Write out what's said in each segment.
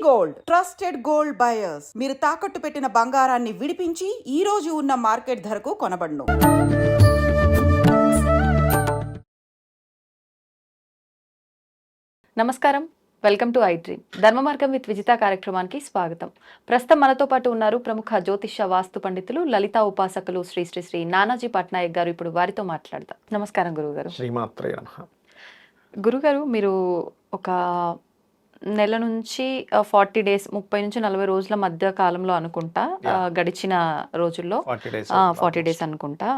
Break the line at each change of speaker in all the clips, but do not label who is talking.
Gold trusted gold buyers మీరు తాకట్టు పెట్టిన బంగారాన్ని విడిపించి ఈ రోజు ఉన్న మార్కెట్ ధరకు కొనబడును.
నమస్కారం, వెల్కమ్ టు ఐ డ్రీమ్. ధర్మ మార్గం విత్ విజిత కార్యక్రమానికి స్వాగతం. ప్రస్తుతం మనతో పాటు ఉన్నారు ప్రముఖ జ్యోతిష వాస్తు పండితులు, లలితా ఉపాసకులు శ్రీ శ్రీ శ్రీ నానాజీ పట్నాయక్ గారు. ఇప్పుడు వారితో మాట్లాడదాం. నమస్కారం గురుగారు.
శ్రీమాత్రే నమః.
గురుగారు, మీరు ఒక నెల నుంచి 40 డేస్ 30 నుంచి 40 రోజుల మధ్య కాలంలో అనుకుంటా, గడిచిన రోజుల్లో 40 డేస్ అనుకుంటా,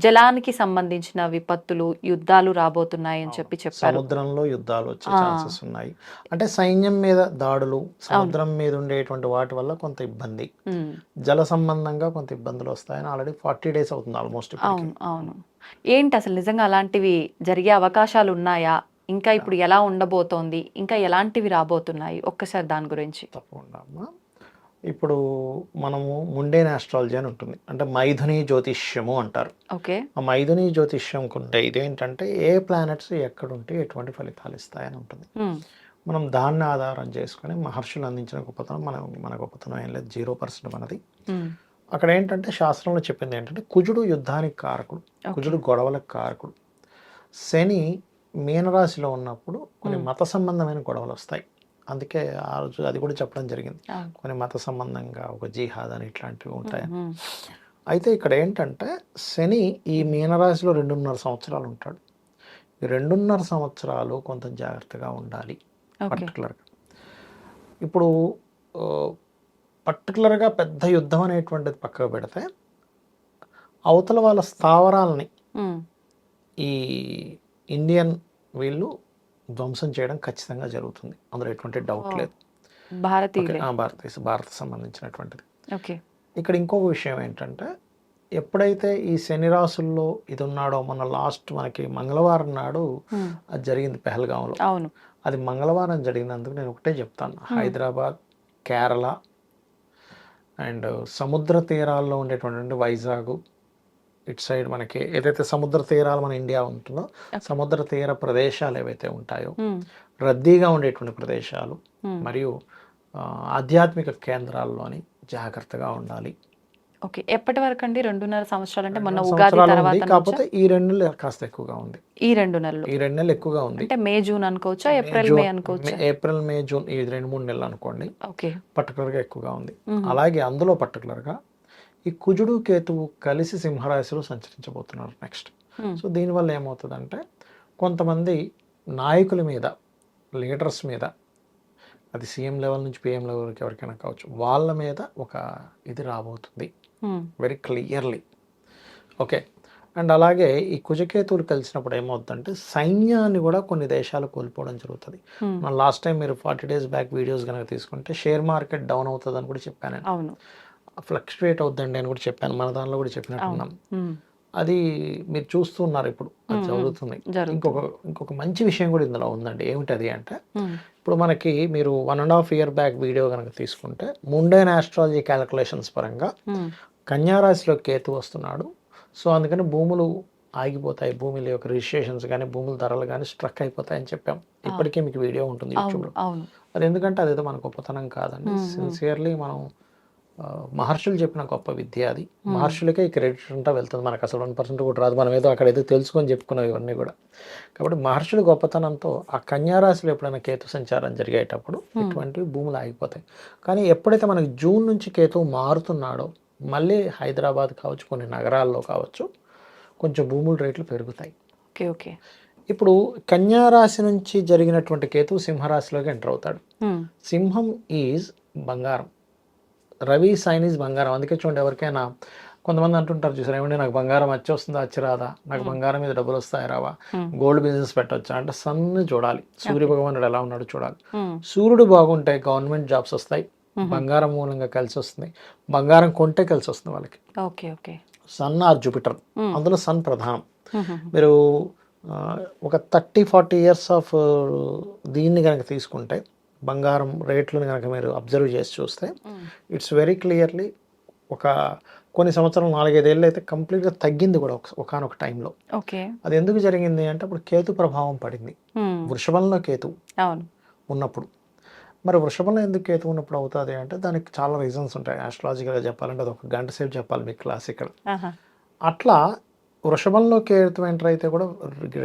జలానికి సంబంధించిన విపత్తులు, యుద్ధాలు రాబోతున్నాయి అని చెప్పారు.
సముద్రంలో యుద్ధాలు వచ్చే ఛాన్సెస్ ఉన్నాయి. అంటే సైన్యం మీద దాడులు, సముద్రం మీద ఉండేటువంటి వాటి వల్ల కొంత ఇబ్బంది, జల సంబంధంగా కొంత ఇబ్బందులు వస్తాయని ఆల్రెడీ 40 డేస్ అవుతుంది ఆల్మోస్ట్.
అవును. ఏంటి అసలు నిజంగా అలాంటివి జరిగే అవకాశాలు ఉన్నాయా? ఇంకా ఇప్పుడు ఎలా ఉండబోతోంది? ఇంకా ఎలాంటివి రాబోతున్నాయి? ఒక్కసారి దాని గురించి.
తప్పకుండా అమ్మా. ఇప్పుడు మనము ముండేన్ ఆస్ట్రాలజీ అని ఉంటుంది, అంటే మైథుని జ్యోతిష్యము అంటారు.
ఓకే. ఆ
మైథుని జ్యోతిష్యం కుంటే ఇదేంటంటే ఏ ప్లానెట్స్ ఎక్కడుంటే ఎటువంటి ఫలితాలు ఇస్తాయని ఉంటుంది. మనం దాన్ని ఆధారం చేసుకుని మహర్షులు అందించిన గొప్పతనం మన గొప్పతనం ఏం లేదు, 0% మనది. అక్కడ ఏంటంటే శాస్త్రంలో చెప్పింది ఏంటంటే కుజుడు యుద్ధానికి కారకుడు, కుజుడు గొడవలకు కారకుడు. శని మీనరాశిలో ఉన్నప్పుడు కొన్ని మత సంబంధమైన గొడవలు వస్తాయి. అందుకే ఆ రోజు అది కూడా చెప్పడం జరిగింది, కొన్ని మత సంబంధంగా ఒక జిహాద్ అని ఇట్లాంటివి ఉంటాయి. అయితే ఇక్కడ ఏంటంటే శని ఈ మీనరాశిలో 2.5 సంవత్సరాలు ఉంటాడు. ఈ 2.5 సంవత్సరాలు కొంత జాగ్రత్తగా ఉండాలి పర్టికులర్గా. ఇప్పుడు పర్టికులర్గా పెద్ద యుద్ధం అనేటువంటిది పక్కకు పెడితే అవతల వాళ్ళ స్థావరాలని ఈ ఇండియన్ వీళ్ళు ధ్వంసం చేయడం ఖచ్చితంగా జరుగుతుంది, అందులో ఎటువంటి డౌట్ లేదు. భారత సంబంధించినటువంటిది. ఇక్కడ ఇంకొక విషయం ఏంటంటే ఎప్పుడైతే ఈ శని రాసుల్లో ఇది ఉన్నాడో, మన లాస్ట్ మనకి మంగళవారం నాడు అది జరిగింది పెహల్గాంలో. అది మంగళవారం జరిగినందుకు నేను ఒకటే చెప్తాను, హైదరాబాద్, కేరళ అండ్ సముద్ర తీరాల్లో ఉండేటువంటి వైజాగ్ ఇటు సైడ్ మనకి ఏదైతే సముద్ర తీరాలు మన ఇండియా ఉంటుందో, సముద్ర తీర ప్రదేశాలు ఏవైతే ఉంటాయో, రద్దీగా ఉండేటువంటి ప్రదేశాలు మరియు ఆధ్యాత్మిక కేంద్రాల్లోని జాగ్రత్తగా ఉండాలి.
ఓకే. ఎప్పటి వరకు అండి? 2.5 సంవత్సరాలు అంటే మొన్న ఉగాది తర్వాత.
కాకపోతే ఈ 2 నెలలు కాస్త ఎక్కువగా ఉంది.
ఈ 2 నెలలు ఎక్కువగా
ఉంది.
అంటే మే జూన్ అనుకోవచ్చా? ఏప్రిల్ మే అనుకోవచ్చా?
ఏప్రిల్ మే జూన్ ఈ 2-3 నెలలు అనుకోండి.
ఓకే.
పర్టికులర్గా ఎక్కువగా ఉంది. అలాగే అందులో పర్టికులర్గా ఈ కుజుడు కేతువు కలిసి సింహరాశిలో సంచరించబోతున్నారు నెక్స్ట్. సో దీనివల్ల ఏమవుతుందంటే కొంతమంది నాయకుల మీద, లీడర్స్ మీద, అది సీఎం లెవెల్ నుంచి పిఎం లెవెల్కి ఎవరికైనా కావచ్చు, వాళ్ళ మీద ఒక ఇది రాబోతుంది వెరీ క్లియర్లీ. ఓకే. అండ్ అలాగే ఈ కుజకేతువులు కలిసినప్పుడు ఏమవుతుందంటే సైన్యాన్ని కూడా కొన్ని దేశాలు కోల్పోవడం జరుగుతుంది. మన లాస్ట్ టైం మీరు 40 డేస్ బ్యాక్ వీడియోస్ కనుక తీసుకుంటే షేర్ మార్కెట్ డౌన్ అవుతుంది అని కూడా చెప్పాను, ఫ్లక్చువేట్ అవుద్దండి అని కూడా చెప్పాను, మన దానిలో కూడా చెప్పినట్టున్నాం. అది మీరు చూస్తున్నారు, ఇప్పుడు అది జరుగుతుంది. ఇంకొక మంచి విషయం కూడా ఇందులో ఉందండి. ఏమిటది అంటే ఇప్పుడు మనకి మీరు 1.5 year బ్యాక్ వీడియో కనుక తీసుకుంటే ముండేన్ ఆస్ట్రాలజీ క్యాలిక్యులేషన్స్ పరంగా కన్యారాశిలో కేతు వస్తున్నాడు. సో అందుకని భూములు ఆగిపోతాయి, భూముల యొక్క రిజిస్ట్రేషన్స్ కానీ భూముల ధరలు కానీ స్ట్రక్ అయిపోతాయని చెప్పాం. ఇప్పటికే మీకు వీడియో ఉంటుంది యూట్యూబ్లో. అది ఎందుకంటే అదేదో మన గొప్పతనం కాదండి, సిన్సియర్లీ మనం మహర్షులు చెప్పిన గొప్ప విద్య అది. మహర్షులకే ఈ క్రెడిట్ అంతా వెళ్తుంది, మనకు అసలు 1% కూడా రాదు. మనం ఏదో అక్కడ ఏదో తెలుసుకొని చెప్పుకున్నాం ఇవన్నీ కూడా. కాబట్టి మహర్షుల గొప్పతనంతో ఆ కన్యారాశిలో ఎప్పుడైనా కేతు సంచారం జరిగేటప్పుడు ఇటువంటివి భూములు ఆగిపోతాయి. కానీ ఎప్పుడైతే మనకి జూన్ నుంచి కేతువు మారుతున్నాడో మళ్ళీ హైదరాబాద్ కావచ్చు, కొన్ని నగరాల్లో కావచ్చు, కొంచెం భూముల రేట్లు పెరుగుతాయి.
ఓకే.
ఇప్పుడు కన్యారాశి నుంచి జరిగినటువంటి కేతువు సింహరాశిలోకి ఎంటర్ అవుతాడు. సింహం ఈజ్ బంగారం, రవి సైన్ ఈజ్ బంగారం. అందుకే చూడండి, ఎవరికైనా కొంతమంది అంటుంటారు చూసారు, ఏమంటే నాకు బంగారం వచ్చి వస్తుందా, వచ్చి రాదా, నాకు బంగారం మీద డబ్బులు వస్తాయి రావా, గోల్డ్ బిజినెస్ పెట్టవచ్చా అంటే సన్ను చూడాలి, సూర్య భగవానుడు ఎలా ఉన్నాడు చూడాలి. సూర్యుడు బాగుంటే గవర్నమెంట్ జాబ్స్ వస్తాయి, బంగారం మూలంగా కలిసి వస్తుంది, బంగారం కొంటే కలిసి వస్తుంది వాళ్ళకి. సన్ ఆర్ జూపిటర్, అందులో సన్ ప్రధానం. మీరు ఒక 30-40 years ఆఫ్ దీన్ని కనుక తీసుకుంటే బంగారం రేట్లను కనుక మీరు అబ్జర్వ్ చేసి చూస్తే ఇట్స్ వెరీ క్లియర్లీ ఒక కొన్ని సంవత్సరాలు 4-5 ఏళ్ళు అయితే కంప్లీట్గా తగ్గింది కూడా ఒకనొక టైంలో. అది ఎందుకు జరిగింది అంటే అప్పుడు కేతు ప్రభావం పడింది, వృషభంలో కేతు ఉన్నప్పుడు. మరి వృషభంలో ఎందుకు కేతు ఉన్నప్పుడు అవుతుంది అంటే దానికి చాలా రీజన్స్ ఉంటాయి. ఆస్ట్రాలజికల్గా చెప్పాలంటే అది ఒక గంట సేపు చెప్పాలి మీకు క్లాస్ ఇక్కడ.
ఆహా.
అట్లా వృషభంలో కేతు ఎంటర్ అయితే కూడా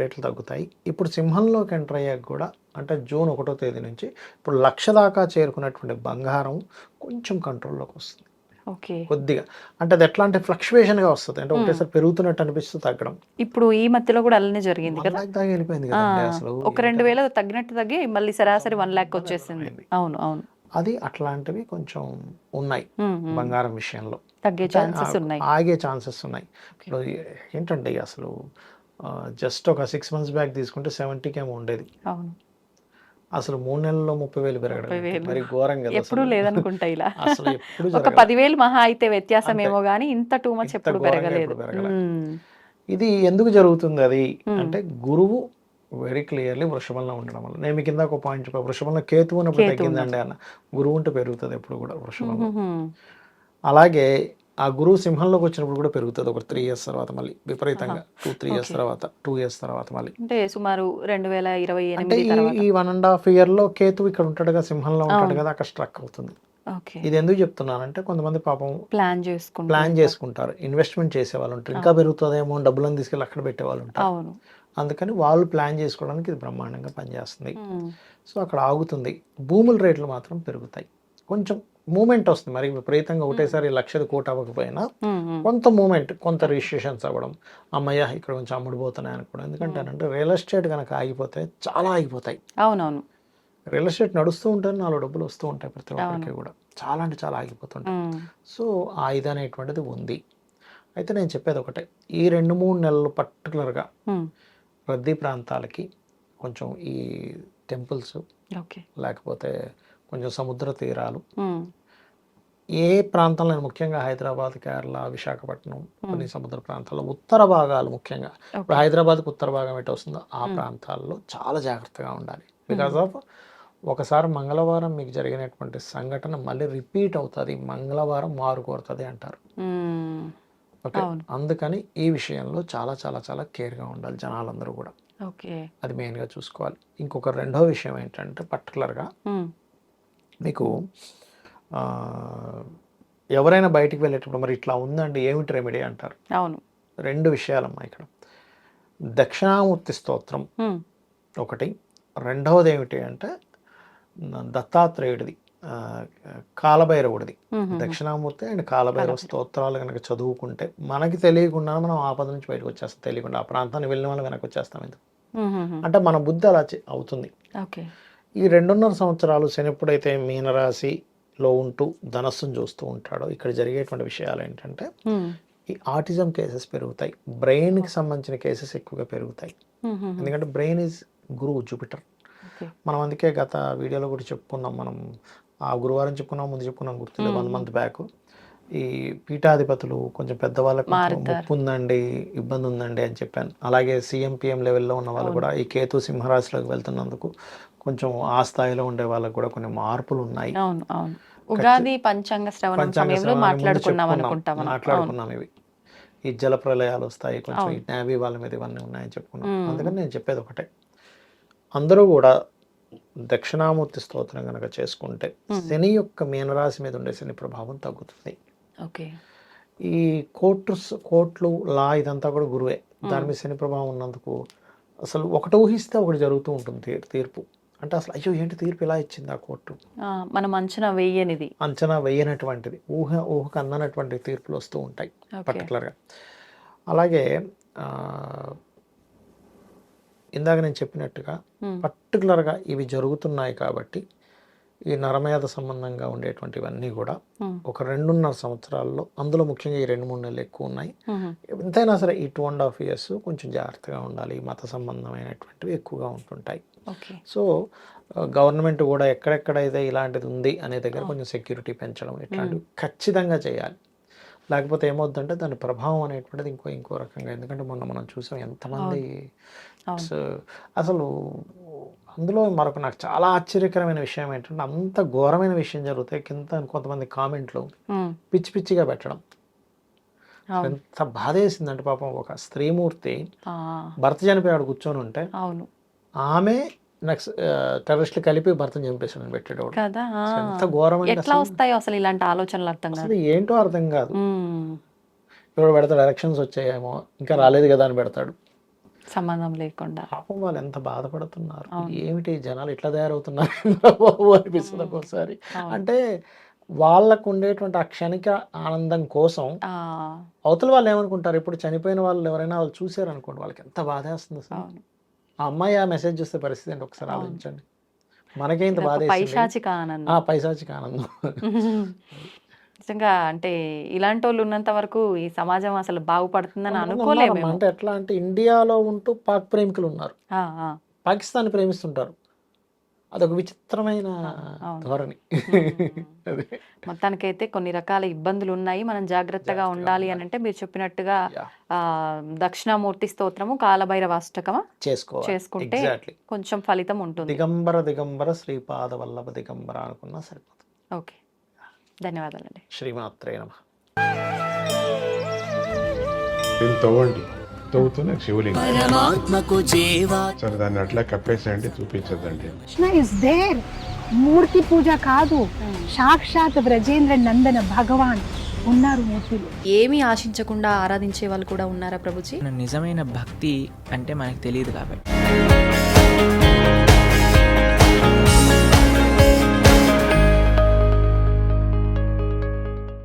రేట్లు తగ్గుతాయి. ఇప్పుడు సింహంలోకి ఎంటర్ అయ్యాక కూడా అంటే జూన్ 1వ తేదీ నుంచి ఇప్పుడు 1,00,000 దాకా చేరుకున్నటువంటి బంగారం కొంచెం కంట్రోల్లోకి వస్తుంది
ఓకే.
కొద్దిగా. అంటే అది ఎట్లా అంటే ఫ్లక్చువేషన్గా వస్తుంది, అంటే ఒకటేసారి పెరుగుతున్నట్టు అనిపిస్తుంది తగ్గడం.
ఇప్పుడు ఈ మధ్యలో కూడా అలానే జరిగింది కదా.
1,00,000 దాకా వెళ్ళిపోయింది
ఆ,
కదండి అసలు.
ఒక 2,000 తగ్గినట్టు తగ్గి మళ్ళీ సరాసరి 1,00,000 వచ్చేసింది. అవును అవును.
అది అట్లాంటివి కొంచెం ఉన్నాయి బంగారం విషయంలో.
తగ్గే ఛాన్సెస్ ఉన్నాయి.
ఆగే ఛాన్సెస్ ఉన్నాయి. ఇప్పుడు ఏంటంటే అసలు జస్ట్ ఒక 6 months బ్యాక్ తీసుకుంటే 70K ఏమో ఉండేది.
అవును.
అసలు 3 నెలల్లో 30,000 పెరగడం మరి ఘోరం కదా.
ఎప్పుడు లేదనుకుంటా ఇలా.
అసలు ఎప్పుడు
ఒక 10,000 మహా అయితే వ్యత్యాసం ఏమో గానీ ఇంత టూ మచ్ ఎప్పుడు పెరగలేదు.
ఇది ఎందుకు జరుగుతుంది అది అంటే గురువు వెరీ క్లియర్లీ వృషభంలో ఉండడం వల్ల. నేను మీకు ఇందాక ఒక పాయింట్ చెప్పాను, వృషభంలో కేతు ఉన్నప్పుడు తగ్గిందండి అన్న. గురువు ఉంటే పెరుగుతుంది ఎప్పుడు కూడా వృషభంలో. అలాగే ఆ గురువు సింహంలోకి వచ్చినప్పుడు కూడా పెరుగుతుంది ఒక 3 years తర్వాత మళ్ళీ విపరీతంగా. 2-3 years తర్వాత 2 years తర్వాత మళ్ళీ
అంటే సుమారు 2028
అంటే ఈ 1.5 yearలో కేతు ఇక్కడ ఉంటాడు కదా, సింహంలో ఉంటాడు కదా, అక్కడ స్ట్రక్ అవుతుంది. ఇది ఎందుకు చెప్తున్నానంటే కొంతమంది పాపం
ప్లాన్
చేసుకుంటారు, ఇన్వెస్ట్మెంట్ చేసే వాళ్ళు ఉంటారు, ఇంకా పెరుగుతుందేమో డబ్బులను తీసుకెళ్ళి అక్కడ పెట్టే వాళ్ళు ఉంటారు. అందుకని వాళ్ళు ప్లాన్ చేసుకోవడానికి ఇది బ్రహ్మాండంగా పనిచేస్తుంది. సో అక్కడ ఆగుతుంది. భూముల రేట్లు మాత్రం పెరుగుతాయి, కొంచెం మూమెంట్ వస్తుంది. మరి విపరీతంగా ఒకటేసారి 1,00,000 కోటి అవ్వకపోయినా కొంత మూమెంట్, కొంత రిజిస్ట్రేషన్స్ అవ్వడం, అమ్మయ్య ఇక్కడ కొంచెం అమ్ముడుపోతున్నాయి అనుకోవడం. ఎందుకంటే రియల్ ఎస్టేట్ కనుక ఆగిపోతే చాలా ఆగిపోతాయి.
అవునవును.
రియల్ ఎస్టేట్ నడుస్తూ ఉంటుంది, 4 డబ్బులు వస్తూ ఉంటాయి ప్రతి ఒక్కరికి కూడా, చాలా అంటే చాలా ఆగిపోతుంటాయి. సో ఆ ఇది అనేటువంటిది ఉంది. అయితే నేను చెప్పేది ఒకటే, ఈ 2-3 నెలలు పర్టికులర్గా రద్దీ ప్రాంతాలకి కొంచెం ఈ టెంపుల్స్ లేకపోతే కొంచెం సముద్ర తీరాలు, ఏ ప్రాంతంలో ముఖ్యంగా హైదరాబాద్, కేరళ, విశాఖపట్నం, కొన్ని సముద్ర ప్రాంతాల్లో ఉత్తర భాగాలు ముఖ్యంగా, ఇప్పుడు హైదరాబాద్కి ఉత్తర భాగం ఎటు వస్తుందో ఆ ప్రాంతాల్లో చాలా జాగ్రత్తగా ఉండాలి. బికాజ్ ఆఫ్ ఒకసారి మంగళవారం మీకు జరిగినటువంటి సంఘటన మళ్ళీ రిపీట్ అవుతుంది, మంగళవారం మారు కోరుతుంది అంటారు. ఓకే, అందుకని ఈ విషయంలో చాలా చాలా చాలా కేర్గా ఉండాలి జనాలందరూ కూడా. అది మెయిన్గా చూసుకోవాలి. ఇంకొక రెండో విషయం ఏంటంటే పర్టికులర్గా మీకు ఎవరైనా బయటికి వెళ్ళేటప్పుడు మరి ఇట్లా ఉందండి ఏమిటి రెమెడీ అంటారు.
అవును,
2 విషయాలమ్మా ఇక్కడ. దక్షిణామూర్తి స్తోత్రం ఒకటి, రెండవది ఏమిటి అంటే దత్తాత్రేయుడిది, కాలభైరవుడిది. దక్షిణామూర్తి అండ్ కాలభైరవ స్తోత్రాలు కనుక చదువుకుంటే మనకి తెలియకుండా మనం ఆపద నుంచి బయటకు వచ్చేస్తాం, తెలియకుండా ఆ ప్రాంతాన్ని వెళ్ళిన వాళ్ళు వెనక్కి వచ్చేస్తాం. ఎందుకు అంటే మన బుద్ధి అలా అవుతుంది. ఈ 2.5 సంవత్సరాలు శని ఎప్పుడైతే మీనరాశిలో ఉంటూ ధనస్సును చూస్తూ ఉంటాడో ఇక్కడ జరిగేటువంటి విషయాలు ఏంటంటే ఈ ఆటిజం కేసెస్ పెరుగుతాయి, బ్రెయిన్కి సంబంధించిన కేసెస్ ఎక్కువగా పెరుగుతాయి. ఎందుకంటే బ్రెయిన్ ఈజ్ గురువు, జూపిటర్. మనం అందుకే గత వీడియోలో కూడా చెప్పుకున్నాం, మనం ఆ గురువారం చెప్పుకున్నాం, ముందు చెప్పుకున్నాం గుర్తులేదు, 1 month బ్యాక్. ఈ పీఠాధిపతులు కొంచెం పెద్దవాళ్ళకు ముప్పు ఉందండి, ఇబ్బంది ఉందండి అని చెప్పాను. అలాగే CM-PM లెవెల్లో ఉన్న వాళ్ళు కూడా ఈ కేతు సింహరాశిలోకి వెళ్తున్నందుకు కొంచెం ఆ స్థాయిలో ఉండే వాళ్ళకు కూడా కొన్ని మార్పులు ఉన్నాయి.
ఉగాది పంచాంగ శ్రవణం సమయంలో మాట్లాడుకున్నాం ఇవి.
ఈ జల ప్రళయాలు వస్తాయి, కొంచెం ఈ నేవీ వాళ్ళ మీద ఇవన్నీ ఉన్నాయని చెప్పుకున్నాం. అందుకని నేను చెప్పేది ఒకటే, అందరూ కూడా దక్షిణామూర్తి స్తోత్రం కనుక చేసుకుంటే శని యొక్క మీనరాశి మీద ఉండే శని ప్రభావం తగ్గుతుంది. ఈ కోర్ట్లు లా ఇదంతా కూడా గురువే, దాని మీద శని ప్రభావం ఉన్నందుకు అసలు ఒకటి ఊహిస్తే ఒకటి జరుగుతూ ఉంటుంది తీర్పు. అంటే అసలు అయ్యో ఏంటి తీర్పు ఇలా ఇచ్చింది ఆ కోర్టు,
మనం అంచనా
వేయనటువంటిది, ఊహకు అందనటువంటి తీర్పులు వస్తూ ఉంటాయి పర్టికులర్గా. అలాగే ఇందాక నేను చెప్పినట్టుగా పర్టికులర్గా ఇవి జరుగుతున్నాయి కాబట్టి ఈ నరమేధ సంబంధంగా ఉండేటువంటివన్నీ కూడా ఒక 2.5 సంవత్సరాల్లో, అందులో ముఖ్యంగా ఈ 2-3 నెలలు ఎక్కువ ఉన్నాయి. ఎంతైనా సరే ఈ 2.5 years కొంచెం జాగ్రత్తగా ఉండాలి, మత సంబంధమైనటువంటివి ఎక్కువగా ఉంటుంటాయి. సో గవర్నమెంట్ కూడా ఎక్కడెక్కడైతే ఇలాంటిది ఉంది అనే దగ్గర కొంచెం సెక్యూరిటీ పెంచడం ఇట్లాంటివి ఖచ్చితంగా చేయాలి. లేకపోతే ఏమవుతుందంటే దాని ప్రభావం అనేటువంటిది ఇంకో రకంగా. ఎందుకంటే మొన్న మనం చూసాం ఎంతమంది అసలు. అందులో మరొక నాకు చాలా ఆశ్చర్యకరమైన విషయం ఏంటంటే అంత ఘోరమైన విషయం జరుగుతాయి, కింద కొంతమంది కామెంట్లు పిచ్చి పిచ్చిగా పెట్టడం. ఎంత బాధ వేసిందంటే పాపం ఒక స్త్రీమూర్తి భర్త చనిపోయాడు కూర్చొని ఉంటే ఆమె నెక్స్ట్ టెర్రరిస్టులు కలిపి భర్తను చంపేసాడని పెట్టాడు వాడు.
కదా
అసలు ఎంత ఘోరమైన
ఎట్లా వస్తాయో అసలు ఇలాంటి ఆలోచనలు అర్థం కాదు.
అసలు ఏంటో అర్థం కాదు.
ఉమ్.
ఇప్పుడు పెడతాడు ఎలక్షన్స్ వచ్చాయేమో ఇంకా రాలేదు కదా అని పెడతాడు.
సంబంధం లేకుండా.
పాపం వాళ్ళు ఎంత బాధపడుతున్నారు, ఏమిటి జనాలు ఇట్లా తయారవుతున్నారు బాబు అనిపిస్తుంది ఒక్కోసారి. అంటే వాళ్ళకు ఉండేటువంటి ఆ క్షణిక ఆనందం కోసం
ఆ,
అవతల వాళ్ళు ఏమనుకుంటారు, ఇప్పుడు చనిపోయిన వాళ్ళు ఎవరైనా వాళ్ళు చూసారు అనుకోండి, వాళ్ళకి ఎంత బాధ వేస్తుంది అసలు.
అవును.
ఆ అమ్మాయి ఆ మెసేజ్ చూస్తే పరిస్థితి ఏంటి ఒకసారి ఆలోచించండి. మనకే ఇంత బాధ వేసింది.
పైశాచిక ఆనందం.
పైశాచిక ఆనందం.
నిజంగా అంటే ఇలాంటి వాళ్ళు ఉన్నంత వరకు ఈ సమాజం అసలు బాగుపడుతుందని
కొంతమంది
అనుకోలేము.
ఉన్నారమ్మా. అంటే ఎట్లా అంటే ఇండియాలో ఉంటూ పాక్ ప్రేమికులు ఉన్నారు,
ఆ, ఆ.
పాకిస్తాన్ ప్రేమిస్తుంటారు. అదొక విచిత్రమైన
అవును.
ధోరణి. అదే.
మొత్తానికైతే కొన్ని రకాల ఇబ్బందులు ఉన్నాయి, మనం జాగ్రత్తగా ఉండాలి అని అంటే మీరు చెప్పినట్టుగా
Yeah.
దక్షిణామూర్తి స్తోత్రము కాలభైరవాష్టకమా
చేసుకోవాలి.
చేసుకుంటే
Exactly.
కొంచెం ఫలితం ఉంటుంది.
దిగంబర దిగంబర శ్రీపాద వల్లభ దిగంబర అనుకున్నా సరిపోతుంది.
ఓకే, ధన్యవాదాలండి.
శ్రీమాత్రే నమః.
దీన్ని తవ్వండి, తవ్వుతూనే శివలింగం.
పరమాత్మకు జీవా
సరే దాన్ని అట్లా కప్పేసేయండి, చూపించదండి.
Krishna is there. మూర్తి పూజ కాదు, సాక్షాత్ బ్రజేంద్ర నందన భగవాన్ ఉన్నారు మూర్తిలో.
ఏమీ ఆశించకుండా ఆరాధించే వాళ్ళు కూడా ఉన్నారా ప్రభుజీ?
నిజమైన భక్తి అంటే మనకు తెలియదు కాబట్టి